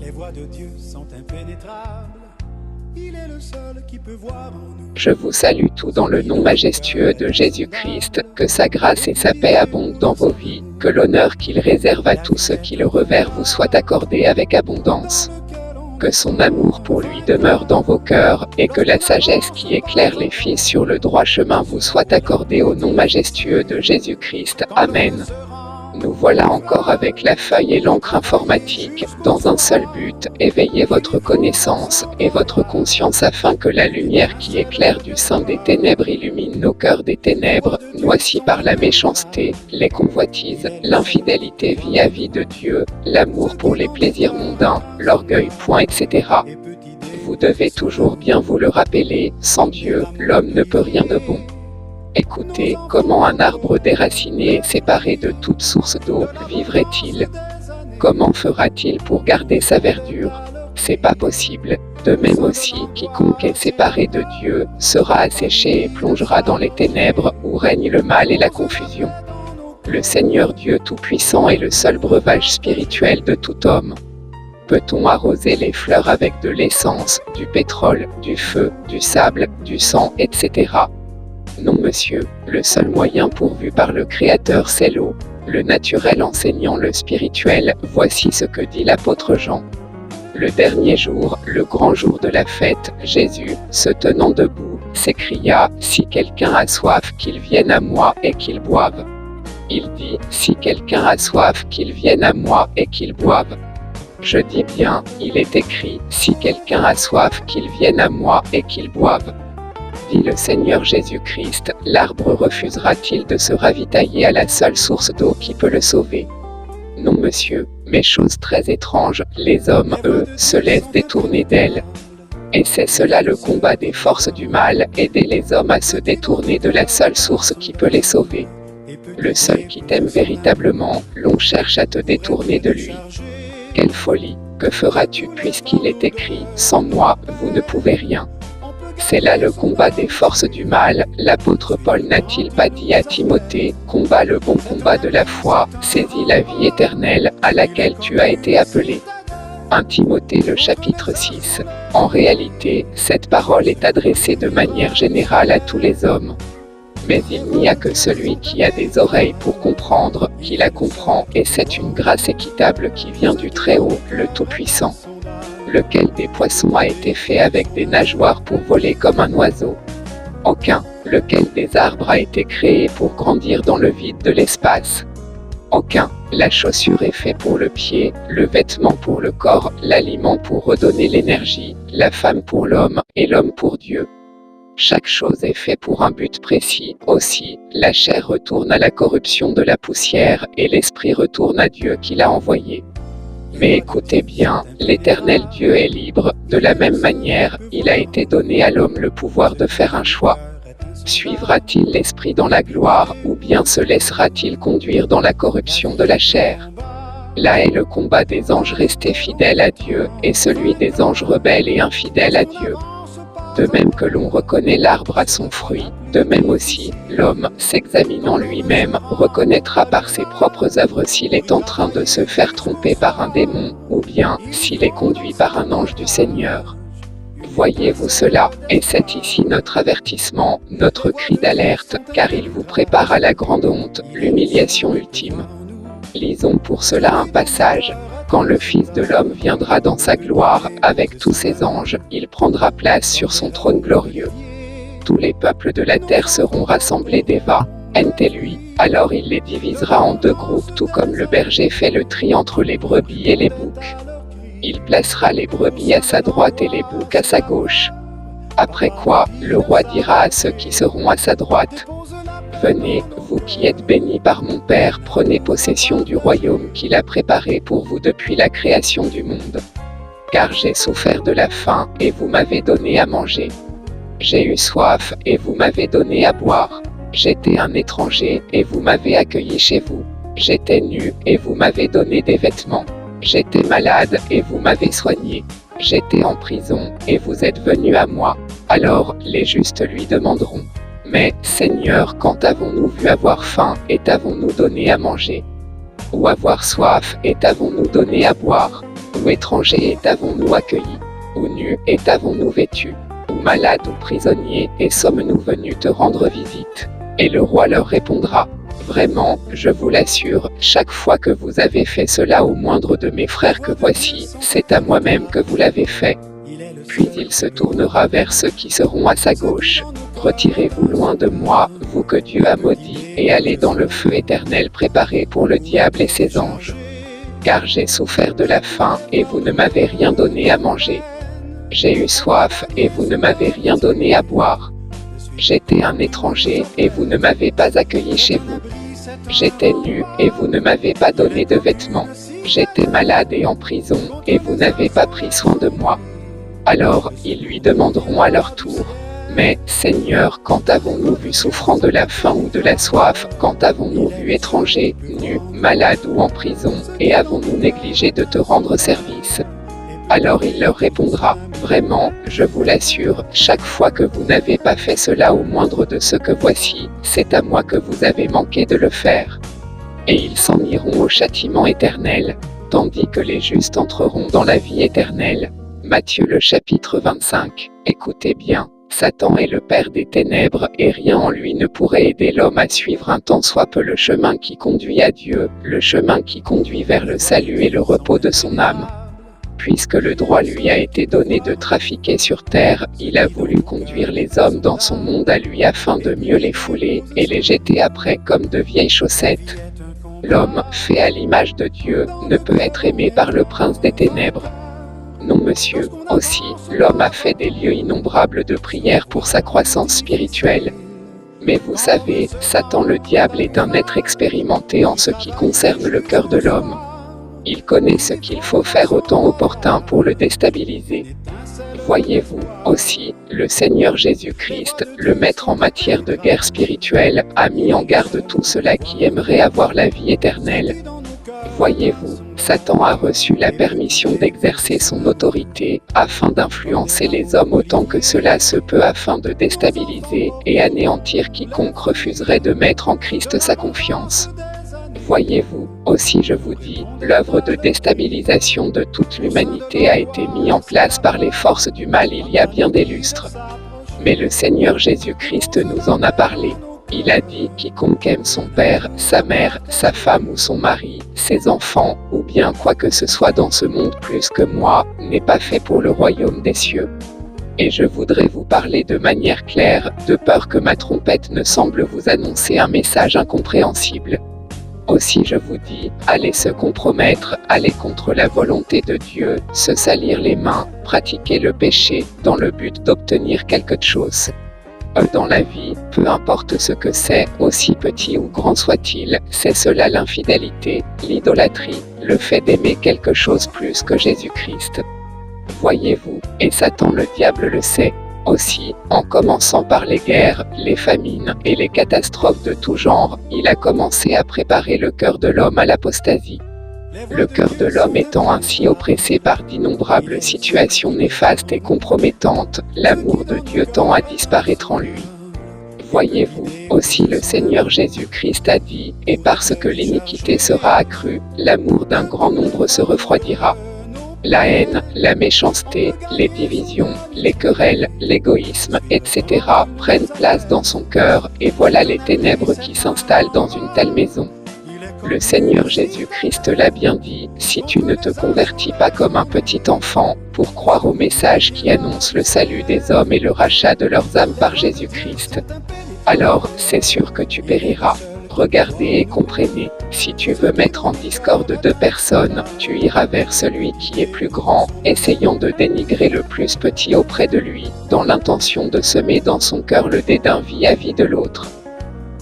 Les voies de Dieu sont impénétrables. Il est le seul qui peut voir en nous. Je vous salue tous dans le nom majestueux de Jésus-Christ, que sa grâce et sa paix abondent dans vos vies, que l'honneur qu'il réserve à tous ceux qui le révèrent vous soit accordé avec abondance. Que son amour pour lui demeure dans vos cœurs, et que la sagesse qui éclaire les fils sur le droit chemin vous soit accordée au nom majestueux de Jésus-Christ. Amen. Nous voilà encore avec la feuille et l'encre informatique, dans un seul but, éveiller votre connaissance et votre conscience afin que la lumière qui éclaire du sein des ténèbres illumine nos cœurs des ténèbres, noircis par la méchanceté, les convoitises, l'infidélité vis-à-vis de Dieu, l'amour pour les plaisirs mondains, l'orgueil, etc. Vous devez toujours bien vous le rappeler, sans Dieu, l'homme ne peut rien de bon. Écoutez, comment un arbre déraciné et séparé de toute source d'eau vivrait-il? Comment fera-t-il pour garder sa verdure? C'est pas possible. De même aussi, quiconque est séparé de Dieu sera asséché et plongera dans les ténèbres où règne le mal et la confusion. Le Seigneur Dieu Tout-Puissant est le seul breuvage spirituel de tout homme. Peut-on arroser les fleurs avec de l'essence, du pétrole, du feu, du sable, du sang, etc.? Non monsieur, le seul moyen pourvu par le Créateur c'est l'eau, le naturel enseignant le spirituel, voici ce que dit l'apôtre Jean. Le dernier jour, le grand jour de la fête, Jésus, se tenant debout, s'écria, « Si quelqu'un a soif, qu'il vienne à moi et qu'il boive. » Il dit, « Si quelqu'un a soif, qu'il vienne à moi et qu'il boive. » Je dis bien, il est écrit, « Si quelqu'un a soif, qu'il vienne à moi et qu'il boive. » Dit le Seigneur Jésus-Christ, l'arbre refusera-t-il de se ravitailler à la seule source d'eau qui peut le sauver? Non monsieur, mais chose très étrange, les hommes, eux, se laissent détourner d'elle. Et c'est cela le combat des forces du mal, aider les hommes à se détourner de la seule source qui peut les sauver. Le seul qui t'aime véritablement, l'on cherche à te détourner de lui. Quelle folie, que feras-tu puisqu'il est écrit, sans moi, vous ne pouvez rien. C'est là le combat des forces du mal, l'apôtre Paul n'a-t-il pas dit à Timothée, combat le bon combat de la foi, saisis la vie éternelle, à laquelle tu as été appelé. 1 Timothée le chapitre 6. En réalité, cette parole est adressée de manière générale à tous les hommes. Mais il n'y a que celui qui a des oreilles pour comprendre, qui la comprend, et c'est une grâce équitable qui vient du Très-Haut, le Tout-Puissant. Lequel des poissons a été fait avec des nageoires pour voler comme un oiseau? Aucun. Lequel des arbres a été créé pour grandir dans le vide de l'espace? Aucun. La chaussure est faite pour le pied, le vêtement pour le corps, l'aliment pour redonner l'énergie, la femme pour l'homme, et l'homme pour Dieu. Chaque chose est faite pour un but précis. Aussi, la chair retourne à la corruption de la poussière, et l'esprit retourne à Dieu qui l'a envoyé. Mais écoutez bien, l'Éternel Dieu est libre, de la même manière, il a été donné à l'homme le pouvoir de faire un choix. Suivra-t-il l'Esprit dans la gloire, ou bien se laissera-t-il conduire dans la corruption de la chair? Là est le combat des anges restés fidèles à Dieu, et celui des anges rebelles et infidèles à Dieu. De même que l'on reconnaît l'arbre à son fruit, de même aussi, l'homme, s'examinant lui-même, reconnaîtra par ses propres œuvres s'il est en train de se faire tromper par un démon, ou bien, s'il est conduit par un ange du Seigneur. Voyez-vous cela, et c'est ici notre avertissement, notre cri d'alerte, car il vous prépare à la grande honte, l'humiliation ultime. Lisons pour cela un passage. Quand le Fils de l'homme viendra dans sa gloire, avec tous ses anges, il prendra place sur son trône glorieux. Tous les peuples de la terre seront rassemblés d'Eva, et lui, alors il les divisera en deux groupes tout comme le berger fait le tri entre les brebis et les boucs. Il placera les brebis à sa droite et les boucs à sa gauche. Après quoi, le roi dira à ceux qui seront à sa droite, « Venez, vous qui êtes bénis par mon Père, prenez possession du royaume qu'il a préparé pour vous depuis la création du monde. Car j'ai souffert de la faim, et vous m'avez donné à manger. J'ai eu soif, et vous m'avez donné à boire. J'étais un étranger, et vous m'avez accueilli chez vous. J'étais nu, et vous m'avez donné des vêtements. J'étais malade, et vous m'avez soigné. J'étais en prison, et vous êtes venu à moi. » Alors, les justes lui demanderont, « Mais, Seigneur, quand avons-nous vu avoir faim, et t'avons-nous donné à manger? Ou avoir soif, et t'avons-nous donné à boire? Ou étranger et t'avons-nous accueilli? Ou nu et t'avons-nous vêtu? Ou malade ou prisonnier et sommes-nous venus te rendre visite? Et le roi leur répondra: Vraiment, je vous l'assure, chaque fois que vous avez fait cela au moindre de mes frères que voici, c'est à moi-même que vous l'avez fait. Puis il se tournera vers ceux qui seront à sa gauche. Retirez-vous loin de moi, vous que Dieu a maudits, et allez dans le feu éternel préparé pour le diable et ses anges. Car j'ai souffert de la faim, et vous ne m'avez rien donné à manger. J'ai eu soif, et vous ne m'avez rien donné à boire. J'étais un étranger, et vous ne m'avez pas accueilli chez vous. J'étais nu, et vous ne m'avez pas donné de vêtements. J'étais malade et en prison, et vous n'avez pas pris soin de moi. Alors, ils lui demanderont à leur tour: Mais, Seigneur, quand avons-nous vu souffrant de la faim ou de la soif, quand avons-nous vu étranger, nu, malade ou en prison, et avons-nous négligé de te rendre service? Alors il leur répondra: Vraiment, je vous l'assure, chaque fois que vous n'avez pas fait cela au moindre de ce que voici, c'est à moi que vous avez manqué de le faire. Et ils s'en iront au châtiment éternel, tandis que les justes entreront dans la vie éternelle. Matthieu le chapitre 25. Écoutez bien, Satan est le père des ténèbres, et rien en lui ne pourrait aider l'homme à suivre un tant soit peu le chemin qui conduit à Dieu, le chemin qui conduit vers le salut et le repos de son âme. Puisque le droit lui a été donné de trafiquer sur terre, il a voulu conduire les hommes dans son monde à lui afin de mieux les fouler, et les jeter après comme de vieilles chaussettes. L'homme, fait à l'image de Dieu, ne peut être aimé par le prince des ténèbres. Non monsieur, aussi, l'homme a fait des lieux innombrables de prière pour sa croissance spirituelle. Mais vous savez, Satan le diable est un être expérimenté en ce qui concerne le cœur de l'homme. Il connaît ce qu'il faut faire au temps opportun pour le déstabiliser. Voyez-vous, aussi, le Seigneur Jésus-Christ, le Maître en matière de guerre spirituelle, a mis en garde tous ceux-là qui aimeraient avoir la vie éternelle. Voyez-vous, Satan a reçu la permission d'exercer son autorité, afin d'influencer les hommes autant que cela se peut afin de déstabiliser et anéantir quiconque refuserait de mettre en Christ sa confiance. Voyez-vous, aussi je vous dis, l'œuvre de déstabilisation de toute l'humanité a été mise en place par les forces du mal il y a bien des lustres. Mais le Seigneur Jésus-Christ nous en a parlé. Il a dit: Quiconque aime son père, sa mère, sa femme ou son mari, ses enfants, ou bien quoi que ce soit dans ce monde plus que moi, n'est pas fait pour le royaume des cieux. Et je voudrais vous parler de manière claire, de peur que ma trompette ne semble vous annoncer un message incompréhensible. Aussi je vous dis, allez se compromettre, allez contre la volonté de Dieu, se salir les mains, pratiquer le péché, dans le but d'obtenir quelque chose. Dans la vie, peu importe ce que c'est, aussi petit ou grand soit-il, c'est cela l'infidélité, l'idolâtrie, le fait d'aimer quelque chose plus que Jésus-Christ. Voyez-vous, et Satan le diable le sait. Aussi, en commençant par les guerres, les famines et les catastrophes de tout genre, il a commencé à préparer le cœur de l'homme à l'apostasie. Le cœur de l'homme étant ainsi oppressé par d'innombrables situations néfastes et compromettantes, l'amour de Dieu tend à disparaître en lui. Voyez-vous, aussi le Seigneur Jésus-Christ a dit, et parce que l'iniquité sera accrue, l'amour d'un grand nombre se refroidira. La haine, la méchanceté, les divisions, les querelles, l'égoïsme, etc. prennent place dans son cœur, et voilà les ténèbres qui s'installent dans une telle maison. Le Seigneur Jésus-Christ l'a bien dit, si tu ne te convertis pas comme un petit enfant, pour croire au message qui annonce le salut des hommes et le rachat de leurs âmes par Jésus-Christ, alors c'est sûr que tu périras. Regardez et comprenez, si tu veux mettre en discorde deux personnes, tu iras vers celui qui est plus grand, essayant de dénigrer le plus petit auprès de lui, dans l'intention de semer dans son cœur le dédain vis-à-vis de l'autre.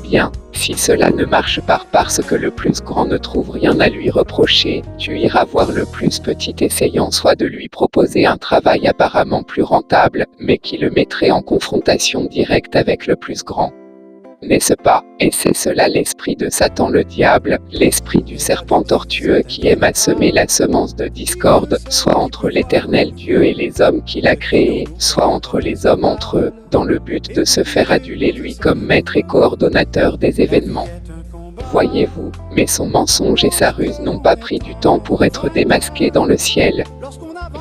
Bien, si cela ne marche pas parce que le plus grand ne trouve rien à lui reprocher, tu iras voir le plus petit essayant soit de lui proposer un travail apparemment plus rentable, mais qui le mettrait en confrontation directe avec le plus grand. N'est-ce pas, et c'est cela l'esprit de Satan le diable, l'esprit du serpent tortueux qui aime à semer la semence de discorde, soit entre l'Éternel Dieu et les hommes qu'il a créés, soit entre les hommes entre eux, dans le but de se faire aduler lui comme maître et coordonnateur des événements. Voyez-vous, mais son mensonge et sa ruse n'ont pas pris du temps pour être démasqués dans le ciel.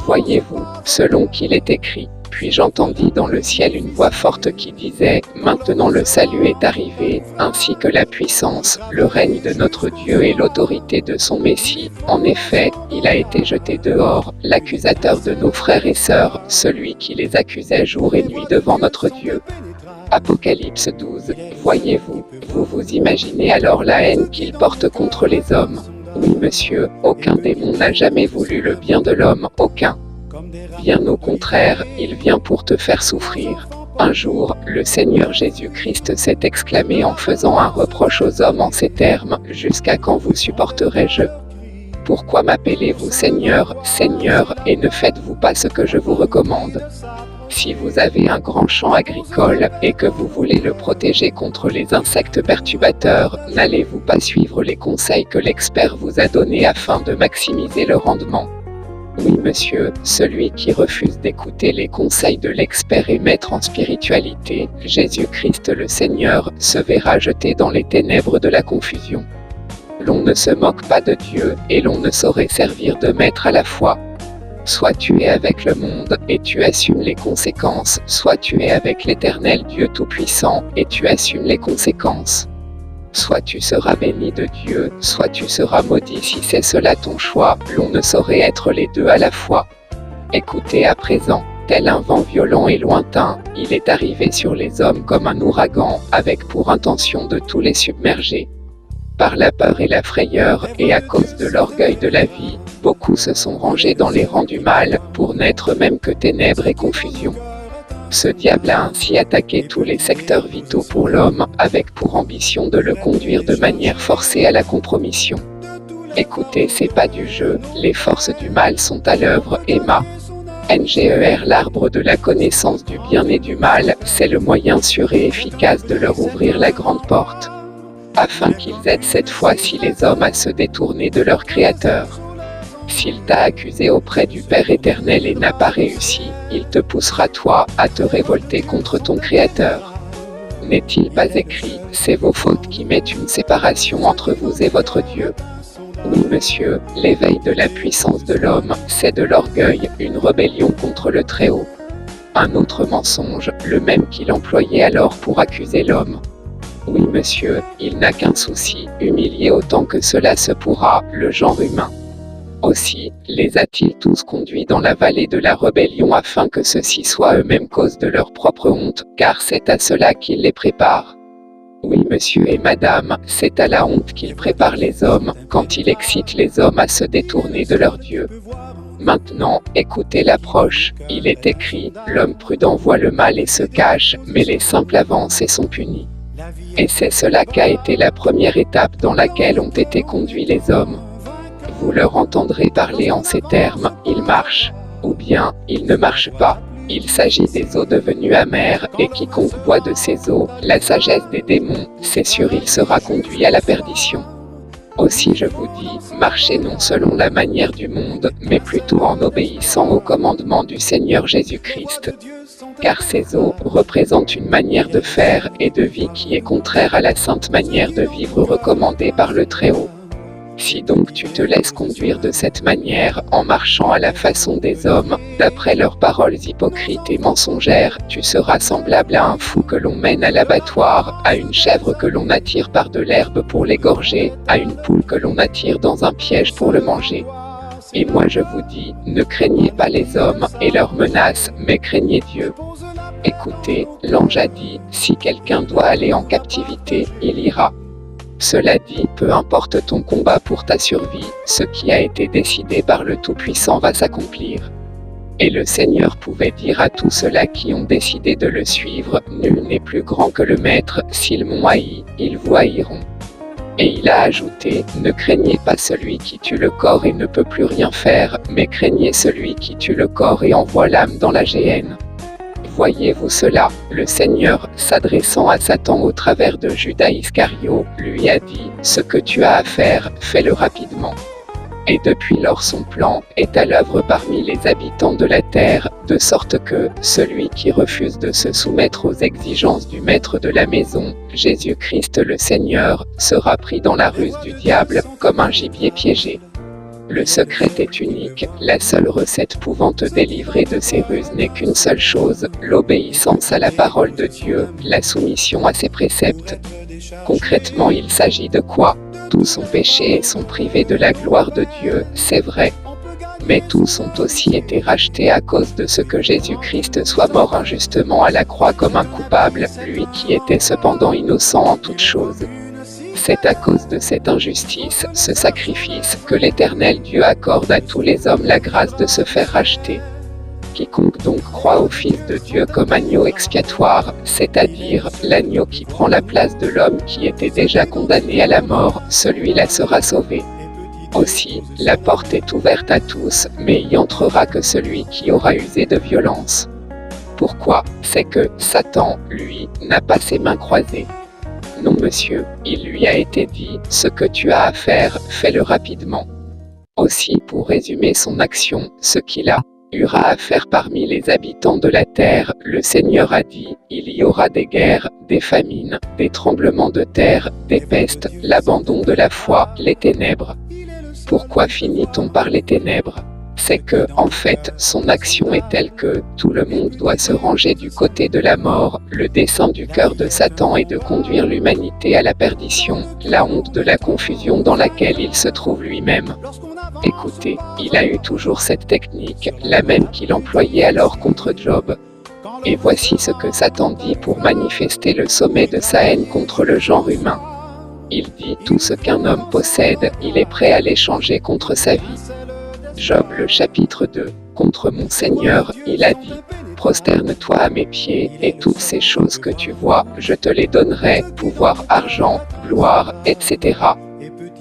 Voyez-vous, selon qu'il est écrit. Puis j'entendis dans le ciel une voix forte qui disait, maintenant le salut est arrivé, ainsi que la puissance, le règne de notre Dieu et l'autorité de son Messie. En effet, il a été jeté dehors, l'accusateur de nos frères et sœurs, celui qui les accusait jour et nuit devant notre Dieu. Apocalypse 12. Voyez-vous, vous vous imaginez alors la haine qu'il porte contre les hommes. Oui monsieur, aucun démon n'a jamais voulu le bien de l'homme, aucun. Bien au contraire, il vient pour te faire souffrir. Un jour, le Seigneur Jésus-Christ s'est exclamé en faisant un reproche aux hommes en ces termes, « Jusqu'à quand vous supporterai-je ? Pourquoi m'appelez-vous Seigneur, Seigneur, et ne faites-vous pas ce que je vous recommande ? Si vous avez un grand champ agricole, et que vous voulez le protéger contre les insectes perturbateurs, n'allez-vous pas suivre les conseils que l'expert vous a donnés afin de maximiser le rendement ? Oui monsieur, celui qui refuse d'écouter les conseils de l'expert et maître en spiritualité, Jésus-Christ le Seigneur, se verra jeté dans les ténèbres de la confusion. L'on ne se moque pas de Dieu, et l'on ne saurait servir de maître à la fois. Soit tu es avec le monde, et tu assumes les conséquences, soit tu es avec l'Éternel Dieu Tout-Puissant, et tu assumes les conséquences. Soit tu seras béni de Dieu, soit tu seras maudit si c'est cela ton choix, l'on ne saurait être les deux à la fois. Écoutez à présent, tel un vent violent et lointain, il est arrivé sur les hommes comme un ouragan, avec pour intention de tous les submerger. Par la peur et la frayeur, et à cause de l'orgueil de la vie, beaucoup se sont rangés dans les rangs du mal, pour n'être même que ténèbres et confusion. Ce diable a ainsi attaqué tous les secteurs vitaux pour l'homme, avec pour ambition de le conduire de manière forcée à la compromission. Écoutez, c'est pas du jeu, les forces du mal sont à l'œuvre, NGER l'arbre de la connaissance du bien et du mal, c'est le moyen sûr et efficace de leur ouvrir la grande porte, afin qu'ils aident cette fois-ci les hommes à se détourner de leur Créateur. S'il t'a accusé auprès du Père éternel et n'a pas réussi, il te poussera toi à te révolter contre ton Créateur. N'est-il pas écrit, c'est vos fautes qui mettent une séparation entre vous et votre Dieu? Oui monsieur, l'éveil de la puissance de l'homme, c'est de l'orgueil, une rébellion contre le Très-Haut. Un autre mensonge, le même qu'il employait alors pour accuser l'homme. Oui monsieur, il n'a qu'un souci, humilier autant que cela se pourra, le genre humain. Aussi, les a-t-il tous conduits dans la vallée de la rébellion afin que ceux-ci soient eux-mêmes cause de leur propre honte, car c'est à cela qu'il les prépare. Oui monsieur et madame, c'est à la honte qu'il prépare les hommes, quand il excite les hommes à se détourner de leur Dieu. Maintenant, écoutez l'approche, il est écrit, l'homme prudent voit le mal et se cache, mais les simples avancent et sont punis. Et c'est cela qu'a été la première étape dans laquelle ont été conduits les hommes. Vous leur entendrez parler en ces termes, ils marchent, ou bien, ils ne marchent pas. Il s'agit des eaux devenues amères, et quiconque boit de ces eaux, la sagesse des démons, c'est sûr il sera conduit à la perdition. Aussi je vous dis, marchez non selon la manière du monde, mais plutôt en obéissant au commandement du Seigneur Jésus-Christ. Car ces eaux représentent une manière de faire et de vie qui est contraire à la sainte manière de vivre recommandée par le Très-Haut. Si donc tu te laisses conduire de cette manière, en marchant à la façon des hommes, d'après leurs paroles hypocrites et mensongères, tu seras semblable à un fou que l'on mène à l'abattoir, à une chèvre que l'on attire par de l'herbe pour l'égorger, à une poule que l'on attire dans un piège pour le manger. Et moi je vous dis, ne craignez pas les hommes et leurs menaces, mais craignez Dieu. Écoutez, l'ange a dit, si quelqu'un doit aller en captivité, il ira. Cela dit, peu importe ton combat pour ta survie, ce qui a été décidé par le Tout-Puissant va s'accomplir. Et le Seigneur pouvait dire à tous ceux-là qui ont décidé de le suivre, nul n'est plus grand que le Maître, s'ils m'ont haï, ils vous haïront. Et il a ajouté, ne craignez pas celui qui tue le corps et ne peut plus rien faire, mais craignez celui qui tue le corps et envoie l'âme dans la géhenne. Voyez-vous cela, le Seigneur, s'adressant à Satan au travers de Judas Iscario, lui a dit, ce que tu as à faire, fais-le rapidement. Et depuis lors son plan est à l'œuvre parmi les habitants de la terre, de sorte que, celui qui refuse de se soumettre aux exigences du maître de la maison, Jésus-Christ le Seigneur, sera pris dans la ruse du diable, comme un gibier piégé. Le secret est unique, la seule recette pouvant te délivrer de ces ruses n'est qu'une seule chose, l'obéissance à la parole de Dieu, la soumission à ses préceptes. Concrètement, il s'agit de quoi? Tous ont péché et sont privés de la gloire de Dieu, c'est vrai. Mais tous ont aussi été rachetés à cause de ce que Jésus-Christ soit mort injustement à la croix comme un coupable, lui qui était cependant innocent en toutes choses. C'est à cause de cette injustice, ce sacrifice, que l'Éternel Dieu accorde à tous les hommes la grâce de se faire racheter. Quiconque donc croit au Fils de Dieu comme agneau expiatoire, c'est-à-dire l'agneau qui prend la place de l'homme qui était déjà condamné à la mort, celui-là sera sauvé. Aussi, la porte est ouverte à tous, mais y entrera que celui qui aura usé de violence. Pourquoi? C'est que Satan, lui, n'a pas ses mains croisées. Non monsieur, il lui a été dit, ce que tu as à faire, fais-le rapidement. Aussi, pour résumer son action, ce qu'il a aura à faire parmi les habitants de la terre, le Seigneur a dit, il y aura des guerres, des famines, des tremblements de terre, des pestes, l'abandon de la foi, les ténèbres. Pourquoi finit-on par les ténèbres? C'est que, en fait, son action est telle que tout le monde doit se ranger du côté de la mort. Le dessein du cœur de Satan est de conduire l'humanité à la perdition, la honte de la confusion dans laquelle il se trouve lui-même. Écoutez, il a eu toujours cette technique, la même qu'il employait alors contre Job. Et voici ce que Satan dit pour manifester le sommet de sa haine contre le genre humain. Il dit tout ce qu'un homme possède, il est prêt à l'échanger contre sa vie. Job le chapitre 2, contre mon Seigneur, il a dit, prosterne-toi à mes pieds, et toutes ces choses que tu vois, je te les donnerai, pouvoir, argent, gloire, etc.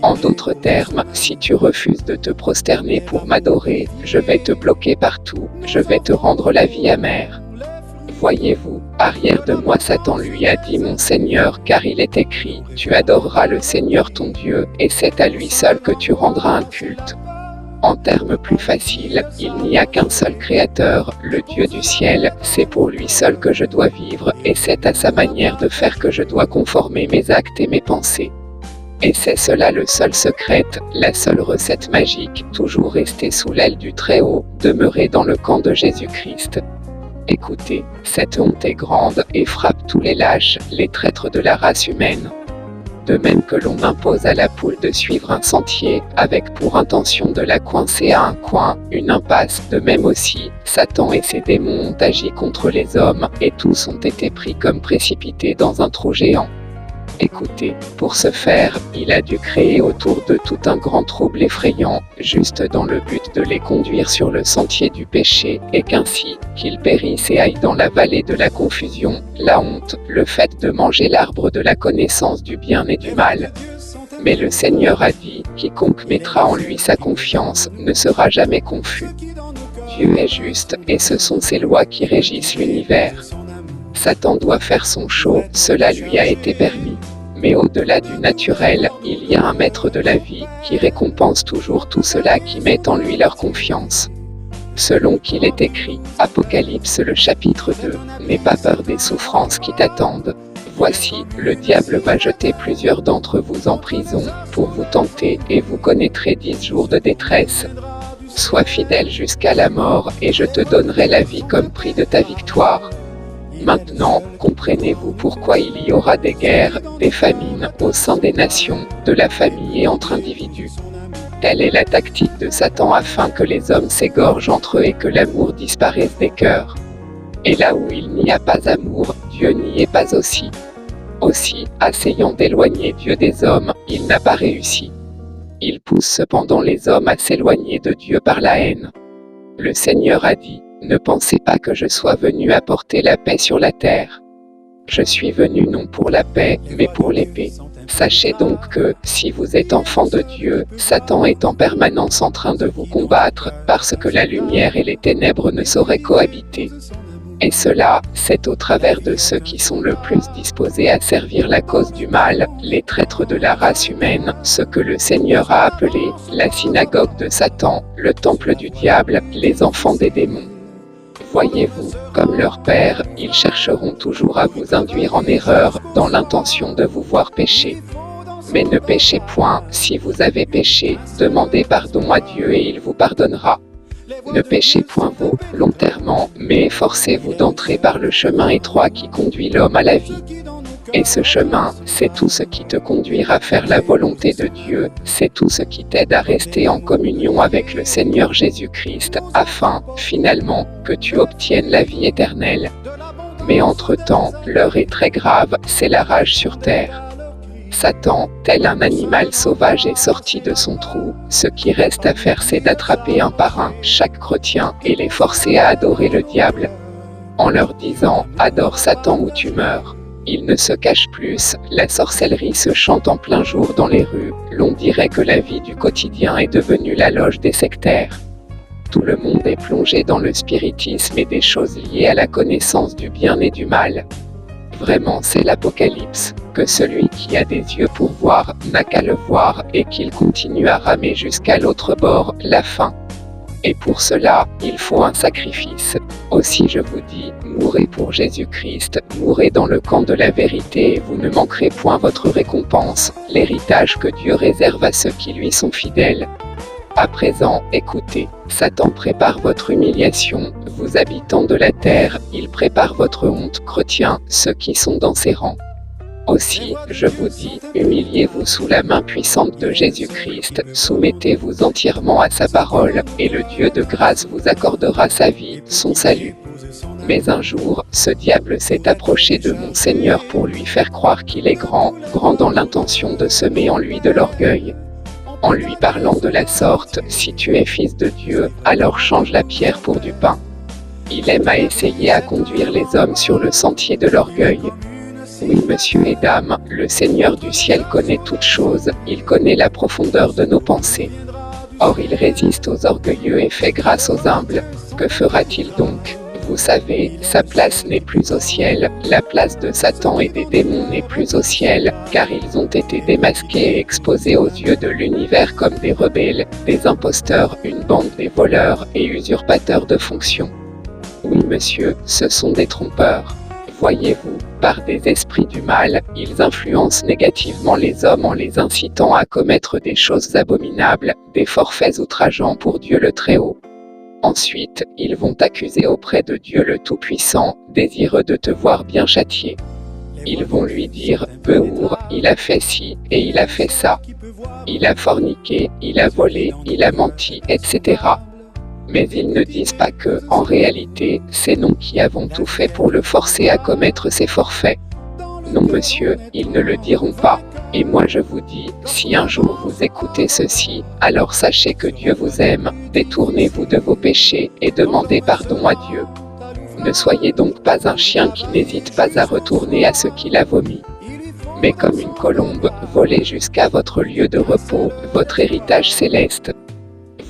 En d'autres termes, si tu refuses de te prosterner pour m'adorer, je vais te bloquer partout, je vais te rendre la vie amère. Voyez-vous, arrière de moi Satan lui a dit mon Seigneur, car il est écrit, tu adoreras le Seigneur ton Dieu, et c'est à lui seul que tu rendras un culte. En termes plus faciles, il n'y a qu'un seul Créateur, le Dieu du ciel, c'est pour lui seul que je dois vivre, et c'est à sa manière de faire que je dois conformer mes actes et mes pensées. Et c'est cela le seul secret, la seule recette magique, toujours rester sous l'aile du Très-Haut, demeurer dans le camp de Jésus-Christ. Écoutez, cette honte est grande et frappe tous les lâches, les traîtres de la race humaine. De même que l'on impose à la poule de suivre un sentier, avec pour intention de la coincer à un coin, une impasse, de même aussi, Satan et ses démons ont agi contre les hommes, et tous ont été pris comme précipités dans un trou géant. Écoutez, pour ce faire, il a dû créer autour d'eux tout un grand trouble effrayant, juste dans le but de les conduire sur le sentier du péché, et qu'ainsi, qu'ils périssent et aillent dans la vallée de la confusion, la honte, le fait de manger l'arbre de la connaissance du bien et du mal. Mais le Seigneur a dit, quiconque mettra en lui sa confiance, ne sera jamais confus. Dieu est juste, et ce sont ses lois qui régissent l'univers. Satan doit faire son show, cela lui a été permis. Mais au-delà du naturel, il y a un maître de la vie, qui récompense toujours tout cela qui met en lui leur confiance. Selon qu'il est écrit, Apocalypse le chapitre 2, n'aie pas peur des souffrances qui t'attendent. Voici, le diable va jeter plusieurs d'entre vous en prison, pour vous tenter, et vous connaîtrez 10 jours de détresse. Sois fidèle jusqu'à la mort, et je te donnerai la vie comme prix de ta victoire. Maintenant, comprenez-vous pourquoi il y aura des guerres, des famines, au sein des nations, de la famille et entre individus. Telle est la tactique de Satan afin que les hommes s'égorgent entre eux et que l'amour disparaisse des cœurs. Et là où il n'y a pas amour, Dieu n'y est pas aussi. Aussi, essayant d'éloigner Dieu des hommes, il n'a pas réussi. Il pousse cependant les hommes à s'éloigner de Dieu par la haine. Le Seigneur a dit, ne pensez pas que je sois venu apporter la paix sur la terre. Je suis venu non pour la paix, mais pour l'épée. Sachez donc que, si vous êtes enfant de Dieu, Satan est en permanence en train de vous combattre, parce que la lumière et les ténèbres ne sauraient cohabiter. Et cela, c'est au travers de ceux qui sont le plus disposés à servir la cause du mal, les traîtres de la race humaine, ce que le Seigneur a appelé la synagogue de Satan, le temple du diable, les enfants des démons. Voyez-vous, comme leur père, ils chercheront toujours à vous induire en erreur, dans l'intention de vous voir pécher. Mais ne péchez point, si vous avez péché, demandez pardon à Dieu et il vous pardonnera. Ne péchez point volontairement, mais efforcez-vous d'entrer par le chemin étroit qui conduit l'homme à la vie. Et ce chemin, c'est tout ce qui te conduira à faire la volonté de Dieu, c'est tout ce qui t'aide à rester en communion avec le Seigneur Jésus-Christ, afin, finalement, que tu obtiennes la vie éternelle. Mais entre-temps, l'heure est très grave, c'est la rage sur terre. Satan, tel un animal sauvage est sorti de son trou, ce qui reste à faire c'est d'attraper un par un chaque chrétien et les forcer à adorer le diable. En leur disant « Adore Satan ou tu meurs ». Ils ne se cachent plus, la sorcellerie se chante en plein jour dans les rues, l'on dirait que la vie du quotidien est devenue la loge des sectaires. Tout le monde est plongé dans le spiritisme et des choses liées à la connaissance du bien et du mal. Vraiment c'est l'Apocalypse, que celui qui a des yeux pour voir n'a qu'à le voir et qu'il continue à ramer jusqu'à l'autre bord, la fin. Et pour cela, il faut un sacrifice. Aussi je vous dis, mourez pour Jésus-Christ, mourez dans le camp de la vérité et vous ne manquerez point votre récompense, l'héritage que Dieu réserve à ceux qui lui sont fidèles. À présent, écoutez, Satan prépare votre humiliation, vous habitants de la terre, il prépare votre honte, chrétiens, ceux qui sont dans ses rangs. Aussi, je vous dis, humiliez-vous sous la main puissante de Jésus-Christ, soumettez-vous entièrement à sa parole, et le Dieu de grâce vous accordera sa vie, son salut. Mais un jour, ce diable s'est approché de mon Seigneur pour lui faire croire qu'il est grand, grand dans l'intention de semer en lui de l'orgueil. En lui parlant de la sorte, si tu es fils de Dieu, alors change la pierre pour du pain. Il aime à essayer à conduire les hommes sur le sentier de l'orgueil. Oui, monsieur et dames, le Seigneur du ciel connaît toutes choses, il connaît la profondeur de nos pensées. Or il résiste aux orgueilleux et fait grâce aux humbles. Que fera-t-il donc? Vous savez, sa place n'est plus au ciel, la place de Satan et des démons n'est plus au ciel, car ils ont été démasqués et exposés aux yeux de l'univers comme des rebelles, des imposteurs, une bande des voleurs et usurpateurs de fonctions. Oui monsieur, ce sont des trompeurs. Voyez-vous, par des esprits du mal, ils influencent négativement les hommes en les incitant à commettre des choses abominables, des forfaits outrageants pour Dieu le Très-Haut. Ensuite, ils vont t'accuser auprès de Dieu le Tout-Puissant, désireux de te voir bien châtié. Ils vont lui dire, Behour, il a fait ci, et il a fait ça. Il a forniqué, il a volé, il a menti, etc. Mais ils ne disent pas que, en réalité, c'est nous qui avons tout fait pour le forcer à commettre ces forfaits. Non monsieur, ils ne le diront pas. Et moi je vous dis, si un jour vous écoutez ceci, alors sachez que Dieu vous aime, détournez-vous de vos péchés et demandez pardon à Dieu. Ne soyez donc pas un chien qui n'hésite pas à retourner à ce qu'il a vomi. Mais comme une colombe, volez jusqu'à votre lieu de repos, votre héritage céleste.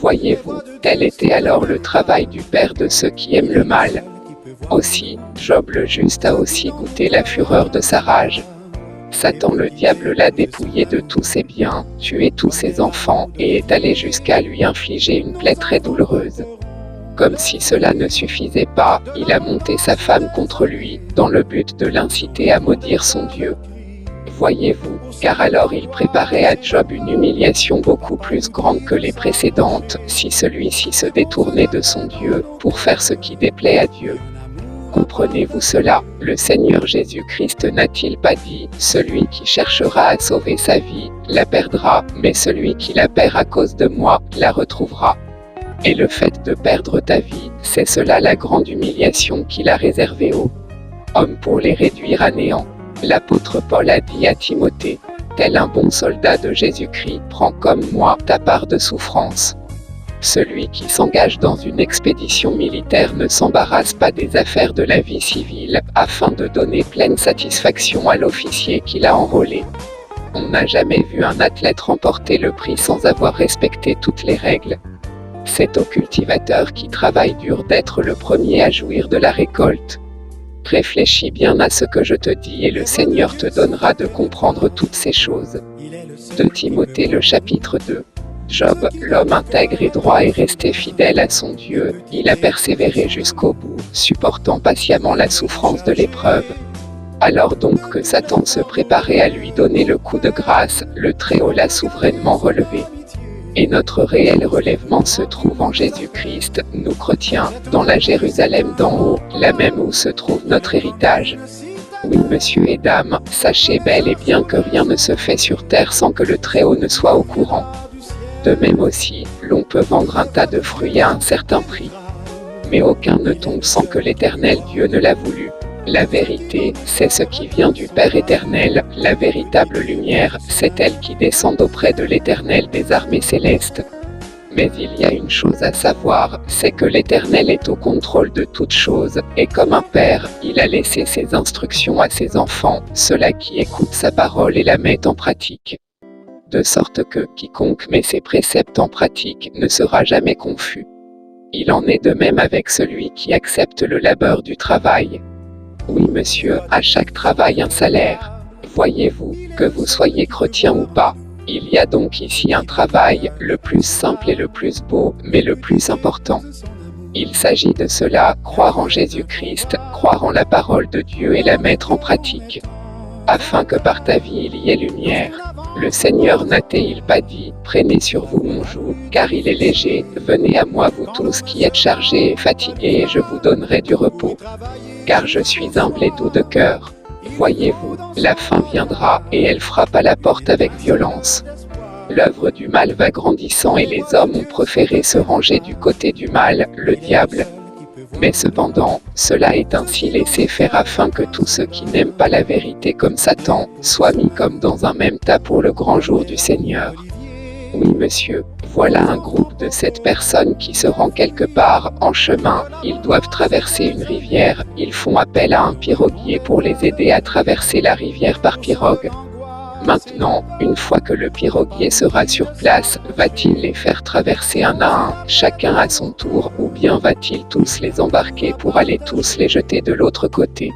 Voyez-vous, tel était alors le travail du Père de ceux qui aiment le mal. Aussi, Job le juste a aussi goûté la fureur de sa rage. Satan le diable l'a dépouillé de tous ses biens, tué tous ses enfants et est allé jusqu'à lui infliger une plaie très douloureuse. Comme si cela ne suffisait pas, il a monté sa femme contre lui, dans le but de l'inciter à maudire son Dieu. Voyez-vous, car alors il préparait à Job une humiliation beaucoup plus grande que les précédentes, si celui-ci se détournait de son Dieu, pour faire ce qui déplaît à Dieu. Comprenez-vous cela? Le Seigneur Jésus-Christ n'a-t-il pas dit, celui qui cherchera à sauver sa vie, la perdra, mais celui qui la perd à cause de moi, la retrouvera. Et le fait de perdre ta vie, c'est cela la grande humiliation qu'il a réservée aux hommes pour les réduire à néant. L'apôtre Paul a dit à Timothée, tel un bon soldat de Jésus-Christ, prends comme moi ta part de souffrance. Celui qui s'engage dans une expédition militaire ne s'embarrasse pas des affaires de la vie civile, afin de donner pleine satisfaction à l'officier qui l'a enrôlé. On n'a jamais vu un athlète remporter le prix sans avoir respecté toutes les règles. C'est au cultivateur qui travaille dur d'être le premier à jouir de la récolte. Réfléchis bien à ce que je te dis et le Seigneur te donnera de comprendre toutes ces choses. De Timothée le chapitre 2. Job, l'homme intègre et droit est resté fidèle à son Dieu, il a persévéré jusqu'au bout, supportant patiemment la souffrance de l'épreuve. Alors donc que Satan se préparait à lui donner le coup de grâce, le Très-Haut l'a souverainement relevé. Et notre réel relèvement se trouve en Jésus-Christ, nous chrétiens, dans la Jérusalem d'en haut, la même où se trouve notre héritage. Oui, messieurs et dames, sachez bel et bien que rien ne se fait sur terre sans que le Très-Haut ne soit au courant. De même aussi, l'on peut vendre un tas de fruits à un certain prix. Mais aucun ne tombe sans que l'Éternel Dieu ne l'a voulu. La vérité, c'est ce qui vient du Père éternel, la véritable lumière, c'est elle qui descend auprès de l'Éternel des armées célestes. Mais il y a une chose à savoir, c'est que l'Éternel est au contrôle de toutes choses, et comme un père, il a laissé ses instructions à ses enfants, ceux-là qui écoutent sa parole et la mettent en pratique. De sorte que quiconque met ses préceptes en pratique ne sera jamais confus. Il en est de même avec celui qui accepte le labeur du travail. Oui, monsieur, à chaque travail un salaire. Voyez-vous, que vous soyez chrétien ou pas. Il y a donc ici un travail, le plus simple et le plus beau, mais le plus important. Il s'agit de cela, croire en Jésus-Christ, croire en la parole de Dieu et la mettre en pratique. Afin que par ta vie il y ait lumière. Le Seigneur n'a-t-il pas dit, prenez sur vous mon joug, car il est léger, venez à moi vous tous qui êtes chargés et fatigués et je vous donnerai du repos. Car je suis humble et doux de cœur. Voyez-vous, la fin viendra, et elle frappe à la porte avec violence. L'œuvre du mal va grandissant et les hommes ont préféré se ranger du côté du mal, le diable. Mais cependant, cela est ainsi laissé faire afin que tous ceux qui n'aiment pas la vérité comme Satan, soient mis comme dans un même tas pour le grand jour du Seigneur. Oui, monsieur, voilà un groupe de 7 personnes qui se rend quelque part, en chemin, ils doivent traverser une rivière, ils font appel à un piroguier pour les aider à traverser la rivière par pirogue. Maintenant, une fois que le piroguier sera sur place, va-t-il les faire traverser un à un, chacun à son tour, ou bien va-t-il tous les embarquer pour aller tous les jeter de l'autre côté?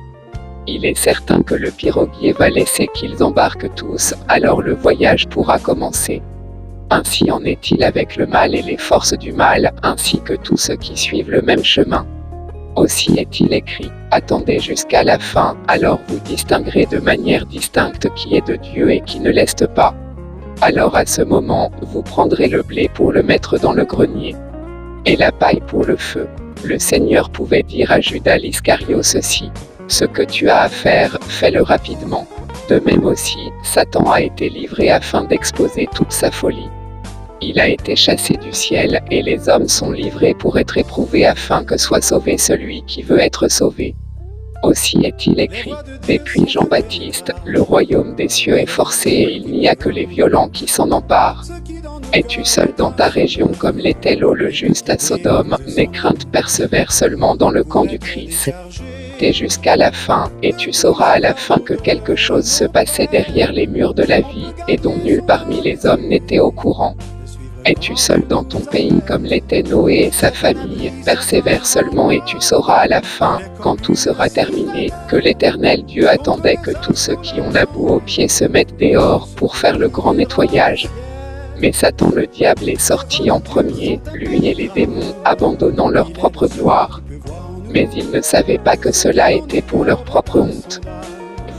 Il est certain que le piroguier va laisser qu'ils embarquent tous, alors le voyage pourra commencer. Ainsi en est-il avec le mal et les forces du mal, ainsi que tous ceux qui suivent le même chemin. Aussi est-il écrit, attendez jusqu'à la fin, alors vous distinguerez de manière distincte qui est de Dieu et qui ne l'est pas. Alors à ce moment, vous prendrez le blé pour le mettre dans le grenier, et la paille pour le feu. Le Seigneur pouvait dire à Judas l'Iscario ceci, ce que tu as à faire, fais-le rapidement. De même aussi, Satan a été livré afin d'exposer toute sa folie. Il a été chassé du ciel, et les hommes sont livrés pour être éprouvés afin que soit sauvé celui qui veut être sauvé. Aussi est-il écrit, depuis Jean-Baptiste, le royaume des cieux est forcé et il n'y a que les violents qui s'en emparent. Es-tu seul dans ta région comme l'était Lot le juste à Sodome, n'aie crainte, persévère seulement dans le camp du Christ. T'es jusqu'à la fin, et tu sauras à la fin que quelque chose se passait derrière les murs de la vie, et dont nul parmi les hommes n'était au courant. Es-tu seul dans ton pays comme l'était Noé et sa famille, persévère seulement et tu sauras à la fin, quand tout sera terminé, que l'Éternel Dieu attendait que tous ceux qui ont la boue aux pieds se mettent dehors pour faire le grand nettoyage. Mais Satan le diable est sorti en premier, lui et les démons, abandonnant leur propre gloire. Mais ils ne savaient pas que cela était pour leur propre honte.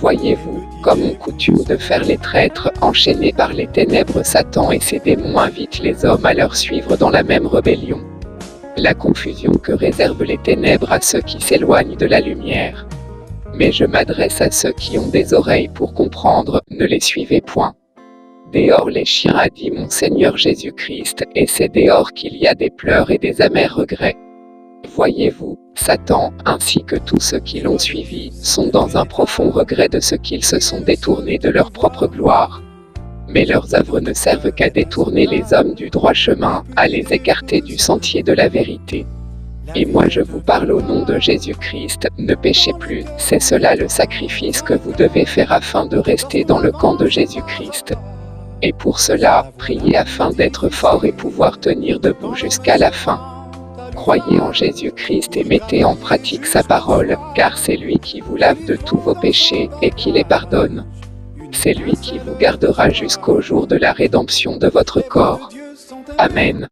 Voyez-vous, comme on coutume de faire les traîtres, enchaînés par les ténèbres, Satan et ses démons invitent les hommes à leur suivre dans la même rébellion. La confusion que réservent les ténèbres à ceux qui s'éloignent de la lumière. Mais je m'adresse à ceux qui ont des oreilles pour comprendre, ne les suivez point. Dehors les chiens, a dit mon Seigneur Jésus-Christ, et c'est dehors qu'il y a des pleurs et des amers regrets. Voyez-vous, Satan, ainsi que tous ceux qui l'ont suivi, sont dans un profond regret de ce qu'ils se sont détournés de leur propre gloire. Mais leurs œuvres ne servent qu'à détourner les hommes du droit chemin, à les écarter du sentier de la vérité. Et moi je vous parle au nom de Jésus-Christ, ne péchez plus, c'est cela le sacrifice que vous devez faire afin de rester dans le camp de Jésus-Christ. Et pour cela, priez afin d'être fort et pouvoir tenir debout jusqu'à la fin. Croyez en Jésus-Christ et mettez en pratique sa parole, car c'est lui qui vous lave de tous vos péchés et qui les pardonne. C'est lui qui vous gardera jusqu'au jour de la rédemption de votre corps. Amen.